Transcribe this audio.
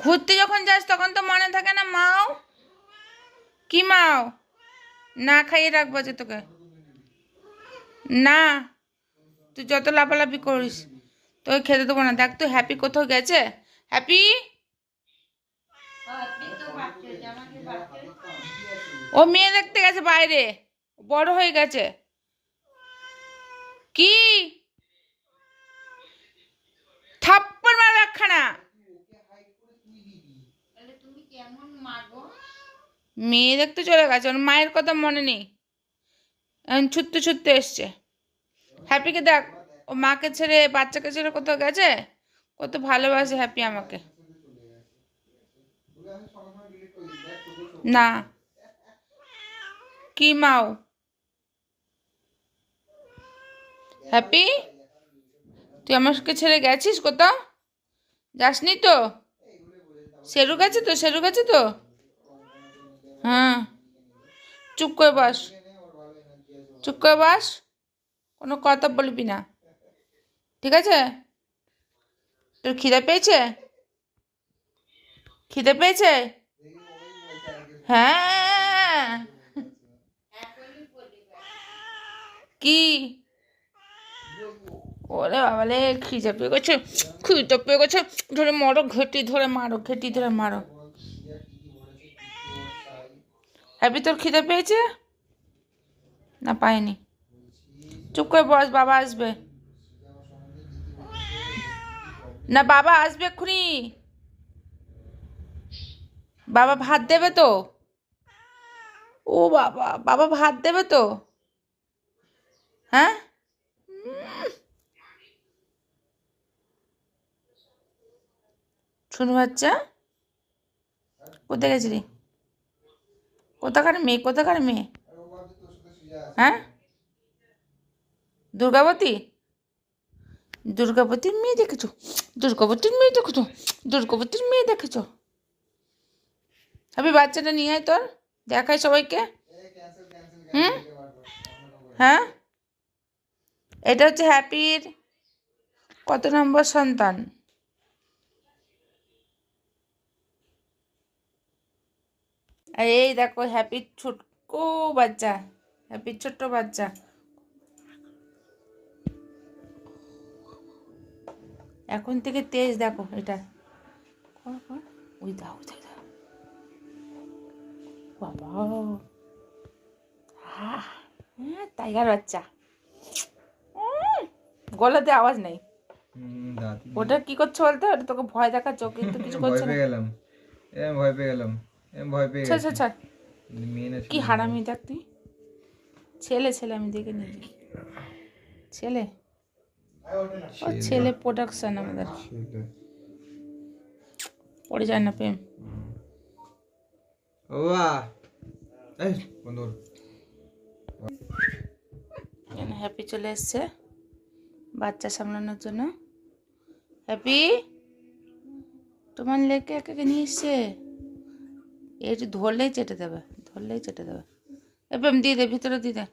ঘুরতে যখন যাস তখন তো মনে থাকে না মাও? কি মাও? না খাইয়ে রাখবো যে তোকে। না, তুই যত লাফালাফি করিস তোকে খেতে দেবো না। দেখ তো হ্যাপি কোথাও গেছে? হ্যাপি ও মেয়ে দেখতে গেছে বাইরে, বড় হয়ে গেছে। কি থাপ্পড় মারবে একখানা। মেয়ে দেখতে চলে গেছে, ওর মায়ের কথা মনে নেই, এখন ছুটতে ছুটতে এসছে। হ্যাপিকে দেখ, ও মাকে ছেড়ে বাচ্চাকে ছেড়ে কোথাও গেছে। কত ভালোবাসে হ্যাপি আমাকে। না, কি মাও? হ্যাপি তুই আমাকে ছেড়ে গেছিস কোথাও? যাসনি তো? শেরু গেছে তো, শেরু গেছে তো। হ্যাঁ, চুপ করে বস, চুপ করে বস, কোনো কথা বলবি না, ঠিক আছে? তোর খিদে পেয়েছে? খিদে পেয়েছে? হ্যাঁ। কি? ওরে বাবালে, খিদে পেয়ে গেছে, খিদে পেয়ে গেছে। ধরে মারো, ঘেটি ধরে মারো, ঘেটি ধরে মারো। হ্যাপি তোর খিদে পেয়েছে না পায়নি? চুপ করে বস, বাবা আসবে না, বাবা আসবে এক্ষুনি। বাবা ভাত দেবে তো? ও বাবা, বাবা ভাত দেবে তো? হ্যাঁ, শুনু বাচ্চা, কোথায় গেছিলি? কোথাকার মেয়ে, কোথাকার মেয়ে? হ্যাঁ, দুর্গাবতী? দুর্গাবতীর মেয়ে দেখেছো? দুর্গাবতীর মেয়ে দেখেছো? দুর্গাবতীর মেয়ে দেখেছো? আমি বাচ্চাটা নিয়ে আয়, তোর দেখাই সবাইকে। হুম, হ্যাঁ, এটা হচ্ছে হ্যাপির কত নম্বর সন্তান? আর এই দেখো হ্যাপির ছোট্ট বাচ্চা, হ্যাপির ছোট্ট বাচ্চা। এখন থেকে তেজ দেখো এটা। ওই দাও, ওই দাও, বাবা, হ্যাঁ, টাইগার বাচ্চা। গলাতে আওয়াজ নেই। ওটা কি করছে বলতো? ওটা তোকে ভয় দেখাচ্ছ, কিন্তু কিছু করছে না। ভয় পেয়ে গেলাম, ভয় পেয়ে গেছি। কি হারামি দেখ তুই। ছেলে, ছেলে আমি দেখে নিয়েছি, ছেলে, ও ছেলে প্রোডাকশন আমাদের, পড়ে যায় না প্রেম। হ্যাপি চলে এসছে বাচ্চা সামলানোর জন্য। হ্যাপি তোমার লেকে একে নিয়ে এসছে, একটু ধরলেই চেটে দেবে, ধরলেই চেটে দেবে। এ প্রেম দিয়ে দে, ভিতরে দিয়ে দে।